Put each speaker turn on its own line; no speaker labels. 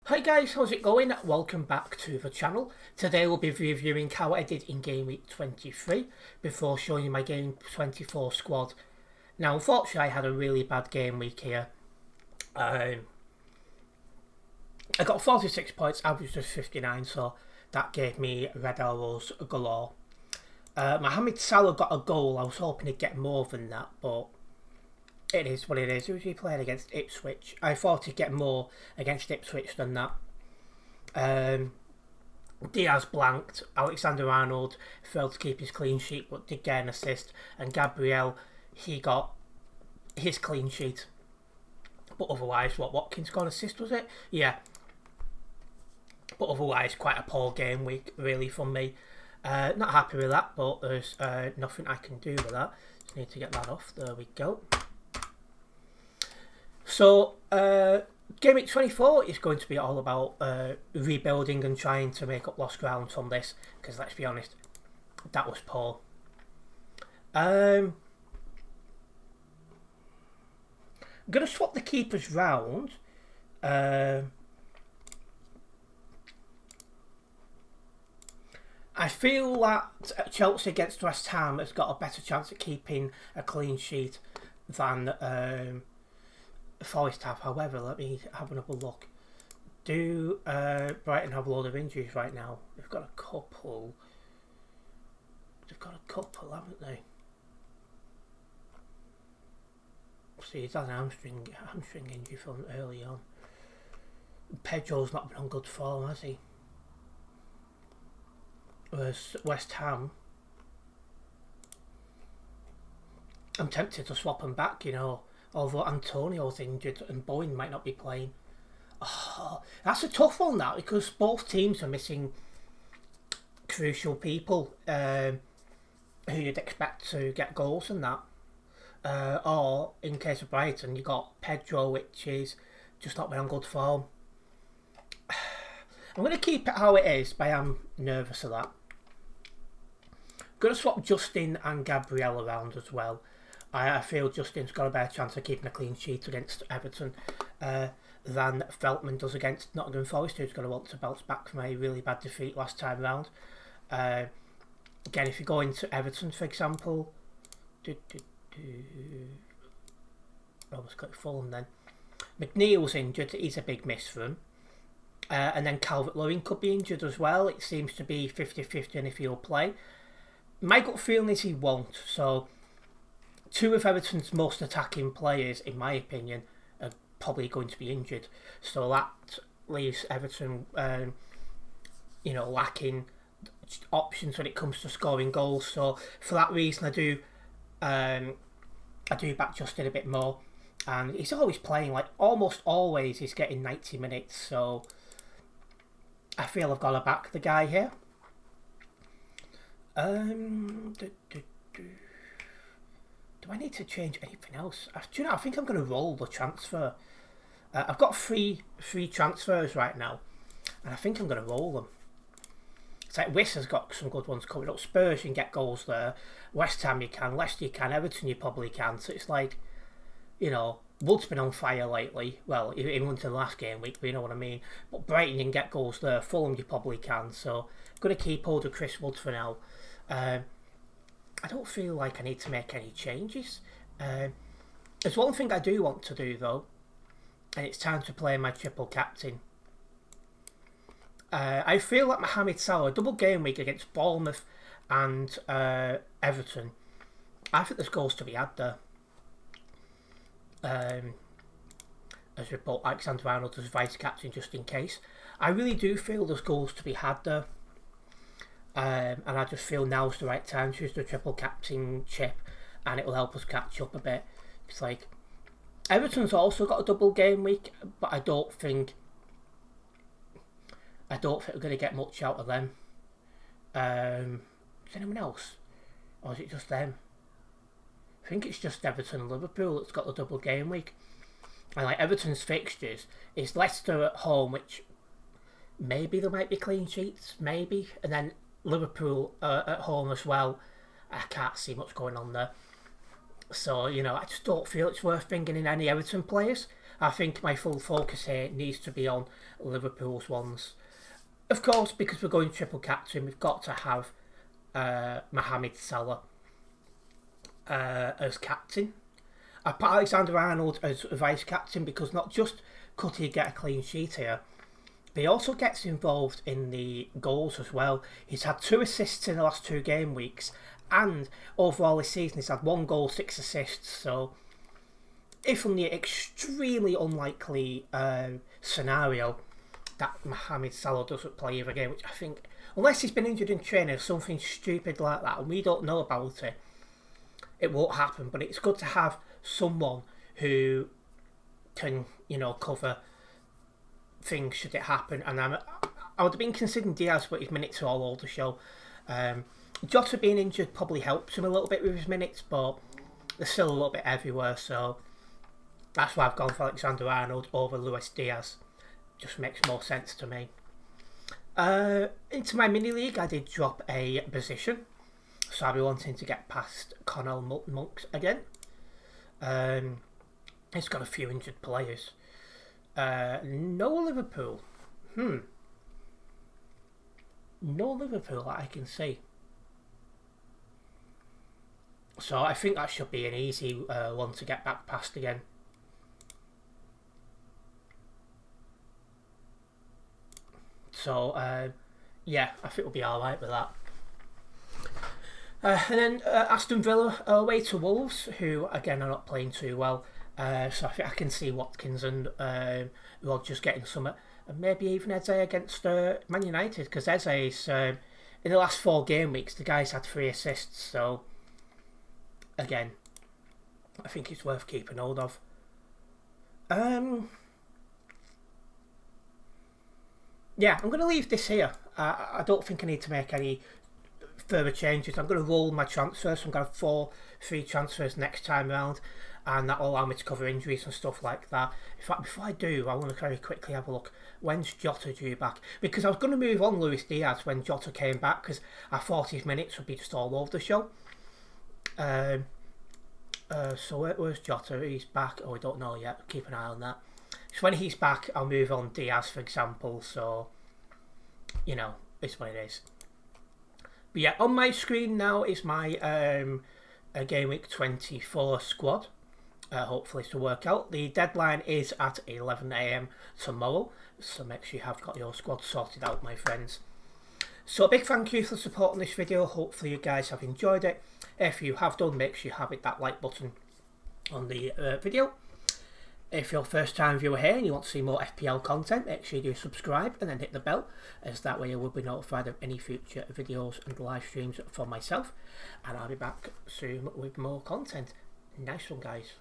Hi guys, how's it going? Welcome back to the channel. Today we'll be reviewing how I did in Game Week 23 before showing you my Game 24 squad. Now unfortunately I had a really bad game week here. I got 46 points, average was 59, so that gave me red arrows galore. Mohamed Salah got a goal. I was hoping he'd get more than that, but it is what it is. Who was he playing against? Ipswich. I thought he'd get more against Ipswich than that. Diaz blanked. Alexander-Arnold failed to keep his clean sheet but did get an assist. And Gabriel, he got his clean sheet. But otherwise, Watkins got an assist, was it? Yeah. But otherwise, quite a poor game week, really, from me. Not happy with that, but there's nothing I can do with that. Just need to get that off. There we go. So, Game Week 24 is going to be all about rebuilding and trying to make up lost ground from this, because let's be honest, that was poor. I'm going to swap the keepers round. I feel that Chelsea against West Ham has got a better chance at keeping a clean sheet than Forest have. However, let me have another look. Do Brighton have a load of injuries right now? They've got a couple. Haven't they? See, he's had an hamstring injury from early on. Pedro's not been on good form, has he? Whereas West Ham, I'm tempted to swap them back, you know. Although Antonio's injured and Bowen might not be playing. Oh, that's a tough one, that, because both teams are missing crucial people who you'd expect to get goals and that. Or, in case of Brighton, you got Pedro, which is just not been on good form. I'm going to keep it how it is, but I am nervous of that. I'm going to swap Justin and Gabriel around as well. I feel Justin's got a better chance of keeping a clean sheet against Everton than Veltman does against Nottingham Forest, who's going to want to bounce back from a really bad defeat last time round. Again, if you go into Everton, for example, almost got Fulham then. McNeil's injured, he's a big miss for him. And then Calvert-Lewin could be injured as well. It seems to be 50-50 on if he'll play. My gut feeling is he won't, so two of Everton's most attacking players, in my opinion, are probably going to be injured. So that leaves Everton, lacking options when it comes to scoring goals. So for that reason, I do back Justin a bit more. And he's always playing, like almost always he's getting 90 minutes. So I feel I've got to back the guy here. Do I need to change anything else? Do you know, I think I'm going to roll the transfer. I've got three transfers right now, and I think I'm going to roll them. It's like Wiss has got some good ones coming up. Spurs, you can get goals there. West Ham you can. Leicester you can. Everton you probably can. So it's like, you know, Wood's been on fire lately. Well, even until the last game week, but you know what I mean. But Brighton you can get goals there. Fulham you probably can. So I'm going to keep hold of Chris Wood for now. I don't feel like I need to make any changes. There's one thing I do want to do though, and it's time to play my triple captain. I feel like Mohamed Salah, double game week against Bournemouth and Everton, I think there's goals to be had there. As we put Alexander-Arnold as vice captain just in case. I really do feel there's goals to be had there. And I just feel now's the right time to use the triple captain chip, and it will help us catch up a bit. It's like Everton's also got a double game week, but I don't think we're going to get much out of them. Is anyone else, or is it just them? I think it's just Everton and Liverpool that's got the double game week. And like Everton's fixtures is Leicester at home, which maybe there might be clean sheets, maybe, and then Liverpool at home as well. I can't see much going on there. So, you know, I just don't feel it's worth bringing in any Everton players. I think my full focus here needs to be on Liverpool's ones. Of course, because we're going triple captain, we've got to have Mohamed Salah as captain. I put Alexander-Arnold as vice captain because not just could he get a clean sheet here, but he also gets involved in the goals as well. He's had 2 assists in the last 2 game weeks, and overall this season he's had 1 goal, 6 assists. So if in the extremely unlikely scenario that Mohamed Salah doesn't play every game, which I think, unless he's been injured in training or something stupid like that, and we don't know about it, it won't happen. But it's good to have someone who can, cover things should it happen. And I would have been considering Diaz, but his minutes are all over the show. Jota being injured probably helps him a little bit with his minutes, but they're still a little bit everywhere. So that's why I've gone for Alexander-Arnold over Luis Diaz. Just makes more sense to me. Into my mini league, I did drop a position, so I'll be wanting to get past Connell Monks again. He's got a few injured players. No Liverpool. No Liverpool that I can see. So I think that should be an easy one to get back past again. So, yeah, I think we'll be alright with that. And then Aston Villa away to Wolves, who again are not playing too well. So I think I can see Watkins and Rodgers getting some, and maybe even Eze against Man United, because Eze is, in the last 4 game weeks, the guy's had 3 assists. So again, I think it's worth keeping hold of. Yeah, I'm going to leave this here. I don't think I need to make any further changes. I'm going to roll my transfers. I'm going to have 4 free transfers next time around, and that will allow me to cover injuries and stuff like that. In fact, before I do, I want to very quickly have a look. When's Jota due back? Because I was going to move on Luis Diaz when Jota came back, because I thought his minutes would be just all over the show. So where's Jota? He's back. Oh, I don't know yet. Keep an eye on that. So when he's back, I'll move on Diaz, for example. So, it's what it is. But yeah, on my screen now is my Game Week 24 squad. Hopefully to work out. The deadline is at 11 AM tomorrow. So make sure you have got your squad sorted out, my friends. So a big thank you for supporting this video. Hopefully you guys have enjoyed it. If you have done, make sure you have that like button on the video. If you're a first time viewer here and you want to see more FPL content, make sure you do subscribe and then hit the bell, as that way you will be notified of any future videos and live streams from myself. And I'll be back soon with more content. Nice one, guys.